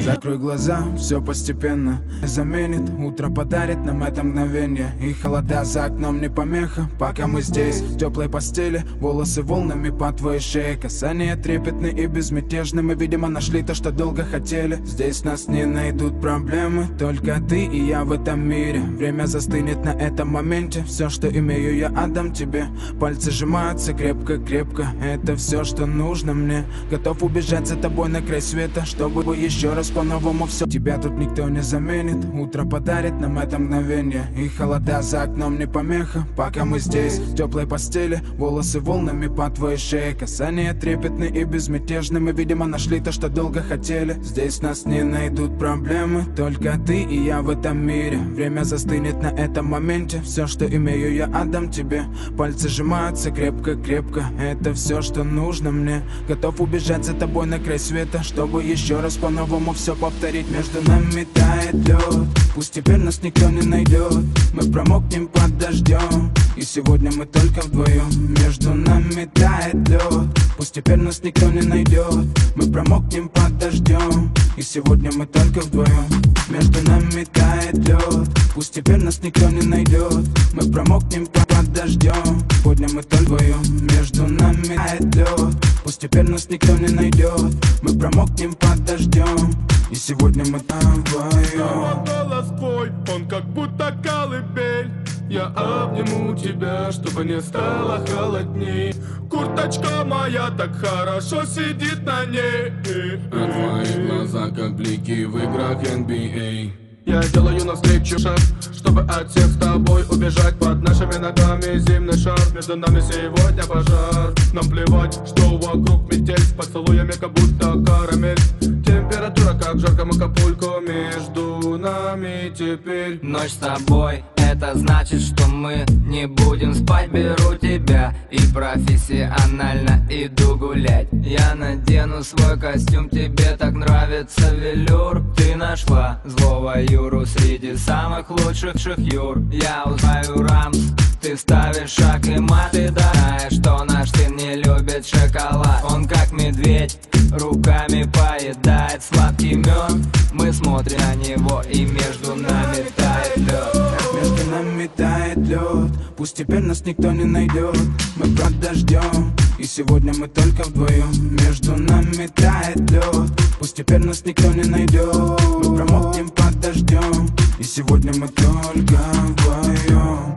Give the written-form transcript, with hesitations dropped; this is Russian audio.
Закрой глаза, все постепенно заменит. Утро подарит нам это мгновение. И холода за окном не помеха. Пока мы здесь, в теплой постели, волосы волнами по твоей шее. Касания трепетны и безмятежны. Мы, видимо, нашли то, что долго хотели. Здесь нас не найдут проблемы, только ты и я в этом мире. Время застынет на этом моменте. Все, что имею, я отдам тебе. Пальцы сжимаются крепко-крепко. Это все, что нужно мне. Готов убежать за тобой на край света, чтобы еще раз по-новому все. Тебя тут никто не заменит. Утро подарит нам это мгновение. И холода за окном не помеха. Пока мы здесь, в теплой постели, волосы волнами по твоей шее. Касания трепетны и безмятежны. Мы, видимо, нашли то, что долго хотели. Здесь нас не найдут проблемы, только ты и я в этом мире. Время застынет на этом моменте. Все, что имею, я отдам тебе. Пальцы сжимаются крепко-крепко. Это все, что нужно мне. Готов убежать за тобой на край света, чтобы еще раз по-новому все повторить. Между нами тает лед. Пусть теперь нас никто не найдет. Мы промокнем под дождем. И сегодня мы только вдвоем. Между нами тает лед. Пусть теперь нас никто не найдет. Мы промокнем под дождем. И сегодня мы только вдвоем. Между нами тает лед. Пусть теперь нас никто не найдет. Мы промокнем под дождем. Сегодня мы только вдвоем. Между нами тает лед. Пусть теперь нас никто не найдет. Мы промокнем под дождем. И сегодня мы там вдвоем. Голос твой, он как будто колыбель. Я обниму тебя, чтобы не стало холодней. Курточка моя так хорошо сидит на ней. А твои глаза как блики в играх NBA. Я делаю навстречу шаг, чтобы от всех с тобой убежать. Под нашими ногами зимний шар, между нами сегодня пожар. Нам плевать, что вокруг метель, с поцелуями как будто карамель. Температура как в жарком Акапулько, между нами теперь. Ночь с тобой, это значит, что мы не будем спать. Беру тебя и профессионально иду гулять. Я надену свой костюм, тебе так нравится велюр. Ты нашла злого Юру среди самых лучших Юр. Я узнаю Рамс, ты ставишь шаг и мат. Ты знаешь, что наш сын не любит шоколад. Он как медведь, руками поедает сладкий мед. Мы смотрим на него, и между нами тает лед. Между нами тает лед. Пусть теперь нас никто не найдет. Мы под дождем. И сегодня мы только вдвоем. Между нами тает лед. Пусть теперь нас никто не найдет. Мы промокнем под дождем. И сегодня мы только вдвоем.